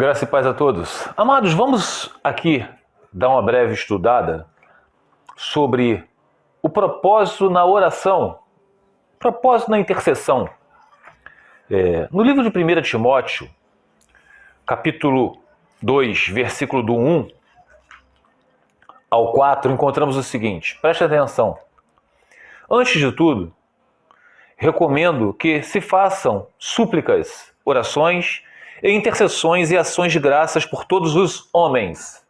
Graça e paz a todos. Amados, vamos aqui dar uma breve estudada sobre o propósito na oração, propósito na intercessão. No livro de 1 Timóteo, capítulo 2, versículo do 1 ao 4, encontramos o seguinte, preste atenção. Antes de tudo, recomendo que se façam súplicas, orações e intercessões e ações de graças por todos os homens,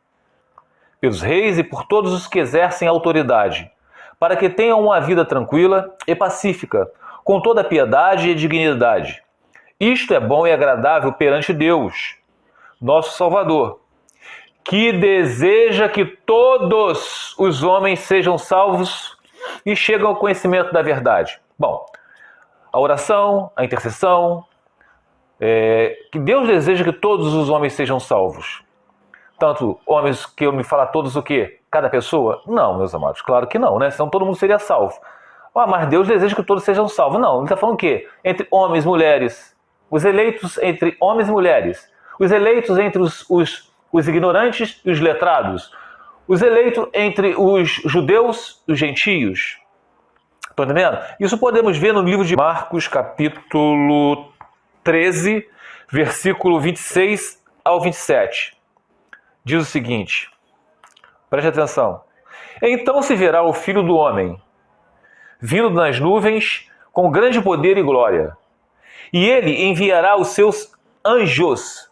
pelos reis e por todos os que exercem autoridade, para que tenham uma vida tranquila e pacífica, com toda piedade e dignidade. Isto é bom e agradável perante Deus, nosso Salvador, que deseja que todos os homens sejam salvos e cheguem ao conhecimento da verdade. Bom, a oração, a intercessão, que Deus deseja que todos os homens sejam salvos. Tanto homens que eu me falar todos o quê? Cada pessoa? Não, meus amados, claro que não, né? Senão todo mundo seria salvo. Mas Deus deseja que todos sejam salvos. Não, ele está falando o quê? Entre homens e mulheres. Os eleitos entre homens e mulheres. Os eleitos entre os ignorantes e os letrados. Os eleitos entre os judeus e os gentios. Estão entendendo? Isso podemos ver no livro de Marcos, capítulo 13, versículo 26 ao 27. Diz o seguinte, preste atenção. Então se verá o Filho do Homem, vindo nas nuvens com grande poder e glória. E ele enviará os seus anjos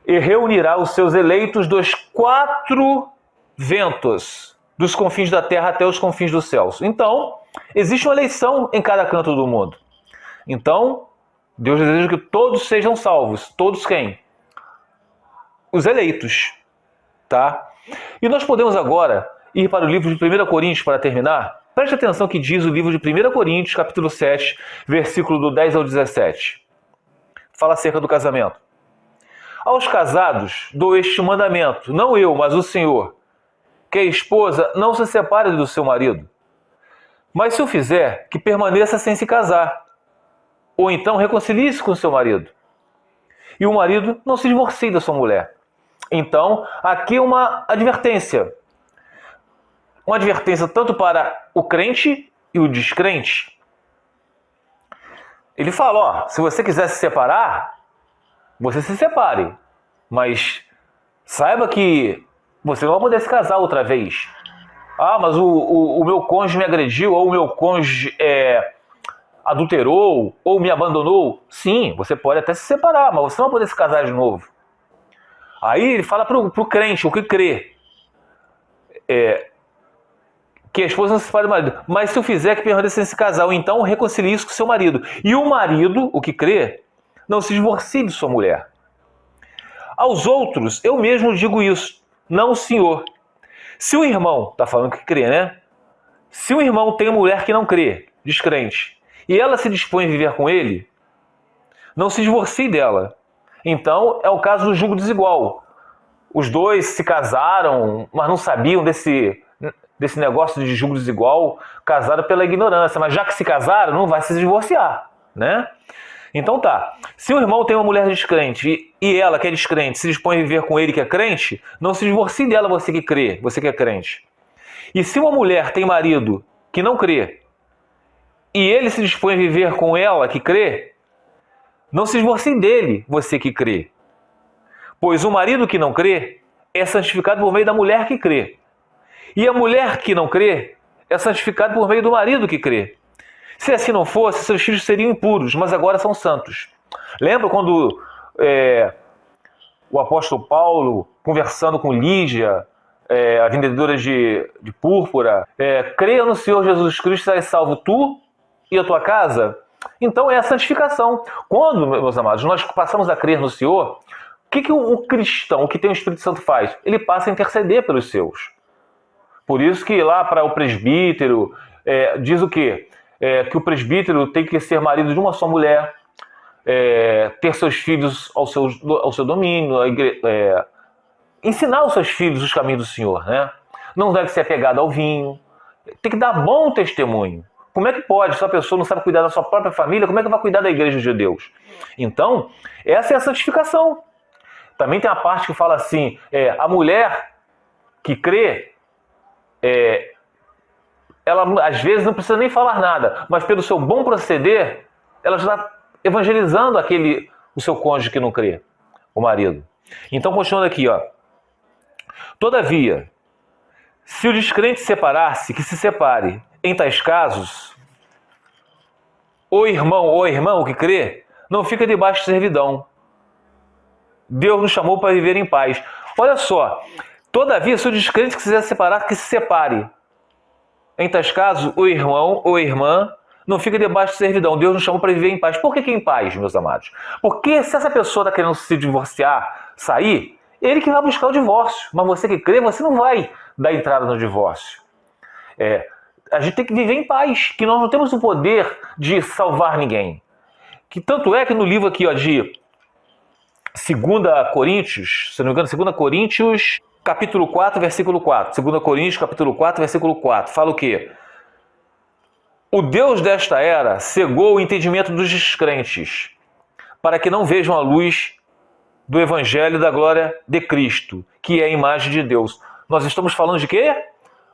e reunirá os seus eleitos dos quatro ventos, dos confins da terra até os confins dos céus. Então, existe uma eleição em cada canto do mundo. Então, Deus deseja que todos sejam salvos. Todos quem? Os eleitos. Tá? E nós podemos agora ir para o livro de 1 Coríntios para terminar. Preste atenção que diz o livro de 1 Coríntios, capítulo 7, versículo do 10 ao 17. Fala acerca do casamento. Aos casados dou este mandamento, não eu, mas o Senhor, que a esposa não se separe do seu marido. Mas se o fizer, que permaneça sem se casar. Ou então reconcilie-se com seu marido. E o marido não se divorcie da sua mulher. Então, aqui uma advertência. Uma advertência tanto para o crente e o descrente. Ele fala, se você quiser se separar, você se separe. Mas saiba que você não vai poder se casar outra vez. Mas o meu cônjuge me agrediu, ou o meu cônjuge adulterou, ou me abandonou. Sim, você pode até se separar, mas você não vai poder se casar de novo. Aí ele fala para o crente, o que crê, que a esposa não se separe do marido. Mas se o fizer, que permaneça sem se casar, ou então reconcilie isso com seu marido. E o marido, o que crê, não se divorcie de sua mulher. Aos outros, eu mesmo digo isso, não o Senhor. Se o irmão, está falando que crê, né? Se o irmão tem uma mulher que não crê, descrente, e ela se dispõe a viver com ele, não se divorcie dela. Então, é o caso do julgo desigual. Os dois se casaram, mas não sabiam desse negócio de julgo desigual, casaram pela ignorância. Mas já que se casaram, não vai se divorciar, né? Então tá. Se o irmão tem uma mulher descrente e ela, que é descrente, se dispõe a viver com ele, que é crente, não se divorcie dela, você que crê, você que é crente. E se uma mulher tem marido que não crê e ele se dispõe a viver com ela, que crê, não se divorcie dele, você que crê. Pois o marido que não crê é santificado por meio da mulher que crê. E a mulher que não crê é santificada por meio do marido que crê. Se assim não fosse, seus filhos seriam impuros, mas agora são santos. Lembra quando o apóstolo Paulo, conversando com Lídia, a vendedora de púrpura, creia no Senhor Jesus Cristo, serás salvo tu e a tua casa? Então é a santificação. Quando, meus amados, nós passamos a crer no Senhor, o que o cristão, o que tem o Espírito Santo faz? Ele passa a interceder pelos seus. Por isso que lá para o presbítero, diz o quê? Que o presbítero tem que ser marido de uma só mulher, ter seus filhos ao seu domínio, ensinar os seus filhos os caminhos do Senhor, né? Não deve ser apegado ao vinho, tem que dar bom testemunho. Como é que pode? Se a pessoa não sabe cuidar da sua própria família, como é que vai cuidar da igreja de Deus? Então, essa é a santificação. Também tem a parte que fala assim, a mulher que crê, ela às vezes não precisa nem falar nada, mas pelo seu bom proceder, ela já está evangelizando o seu cônjuge que não crê, o marido. Então, continuando aqui, ó. Todavia, se o descrente separar-se, que se separe. Em tais casos, o irmão ou a irmã que crê, não fica debaixo de servidão. Deus nos chamou para viver em paz. Olha só, todavia, se o descrente quiser separar, que se separe. Em tais casos, o irmão ou a irmã não fica debaixo de servidão. Deus nos chamou para viver em paz. Por que em paz, meus amados? Porque se essa pessoa está querendo se divorciar, sair, ele que vai buscar o divórcio. Mas você que crê, você não vai dar entrada no divórcio. A gente tem que viver em paz, que nós não temos o poder de salvar ninguém. Que tanto é que no livro aqui, ó, de 2 Coríntios, se não me engano, 2 Coríntios, capítulo 4, versículo 4. 2 Coríntios, capítulo 4, versículo 4. Fala o quê? O Deus desta era cegou o entendimento dos descrentes, para que não vejam a luz do Evangelho da glória de Cristo, que é a imagem de Deus. Nós estamos falando de quê?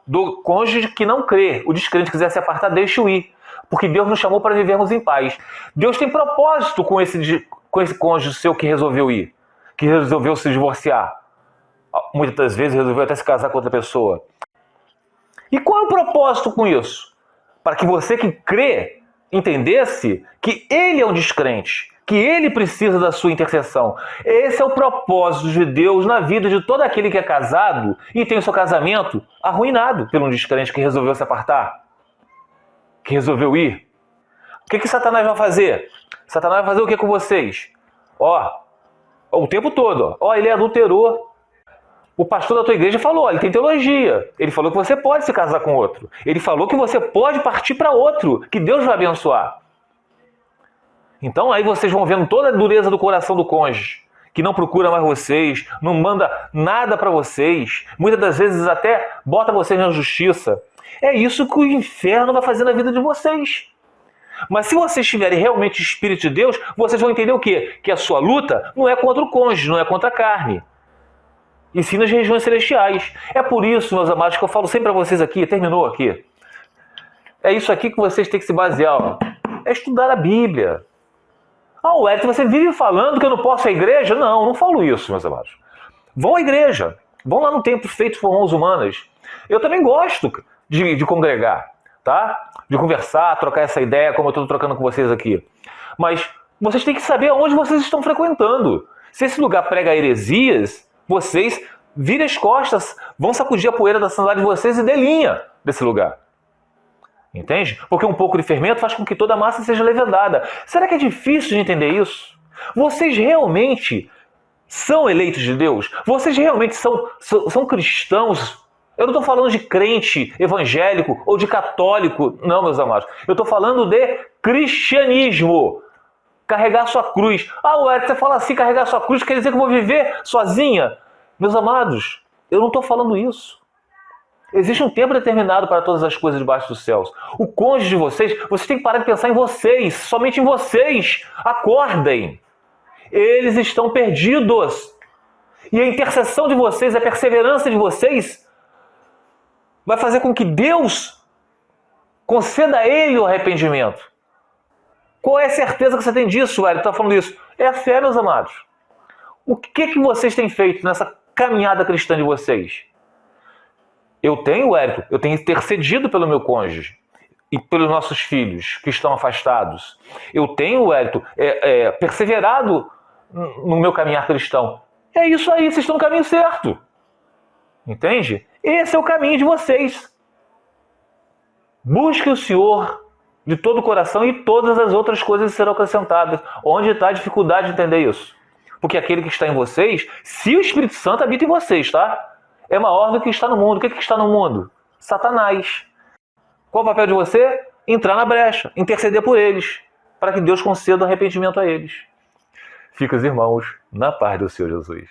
Do cônjuge que não crê. O descrente quiser se apartar, deixe-o ir. Porque Deus nos chamou para vivermos em paz. Deus tem propósito com esse cônjuge seu que resolveu ir, que resolveu se divorciar. Muitas das vezes resolveu até se casar com outra pessoa. E qual é o propósito com isso? Para que você que crê entendesse que ele é um descrente, que ele precisa da sua intercessão. Esse é o propósito de Deus na vida de todo aquele que é casado e tem o seu casamento arruinado por um descrente que resolveu se apartar, que resolveu ir. O que Satanás vai fazer? Satanás vai fazer o que com vocês? O tempo todo. Ele adulterou. O pastor da tua igreja falou, ele tem teologia. Ele falou que você pode se casar com outro. Ele falou que você pode partir para outro, que Deus vai abençoar. Então aí vocês vão vendo toda a dureza do coração do cônjuge, que não procura mais vocês, não manda nada para vocês, muitas das vezes até bota vocês na justiça. É isso que o inferno vai fazer na vida de vocês. Mas se vocês tiverem realmente o Espírito de Deus, vocês vão entender o quê? Que a sua luta não é contra o cônjuge, não é contra a carne, e sim nas regiões celestiais. É por isso, meus amados, que eu falo sempre para vocês aqui, terminou aqui. É isso aqui que vocês têm que se basear. É estudar a Bíblia. Wellington, você vive falando que eu não posso ir à igreja? Não falo isso, meus amados. Vão à igreja. Vão lá no templo feito por mãos humanas. Eu também gosto de congregar, tá? De conversar, trocar essa ideia, como eu estou trocando com vocês aqui. Mas vocês têm que saber aonde vocês estão frequentando. Se esse lugar prega heresias, vocês virem as costas, vão sacudir a poeira da sandália de vocês e dê linha desse lugar. Entende? Porque um pouco de fermento faz com que toda a massa seja levedada. Será que é difícil de entender isso? Vocês realmente são eleitos de Deus? Vocês realmente são cristãos? Eu não estou falando de crente evangélico ou de católico, não, meus amados. Eu estou falando de cristianismo. Carregar sua cruz. Wellington, você fala assim, carregar sua cruz quer dizer que eu vou viver sozinha? Meus amados, eu não estou falando isso. Existe um tempo determinado para todas as coisas debaixo dos céus. O cônjuge de vocês têm que parar de pensar em vocês, somente em vocês. Acordem. Eles estão perdidos. E a intercessão de vocês, a perseverança de vocês, vai fazer com que Deus conceda a ele o arrependimento. Qual é a certeza que você tem disso, Wellington? Está falando isso? É a fé, meus amados. O que vocês têm feito nessa caminhada cristã de vocês? Eu tenho intercedido pelo meu cônjuge e pelos nossos filhos que estão afastados. Eu tenho, Wellington, perseverado no meu caminhar cristão. É isso aí, vocês estão no caminho certo. Entende? Esse é o caminho de vocês. Busque o Senhor de todo o coração e todas as outras coisas serão acrescentadas. Onde está a dificuldade de entender isso? Porque aquele que está em vocês, se o Espírito Santo habita em vocês, tá? É maior do que está no mundo. O que está no mundo? Satanás. Qual o papel de você? Entrar na brecha, interceder por eles, para que Deus conceda arrependimento a eles. Fica os irmãos na paz do Senhor Jesus.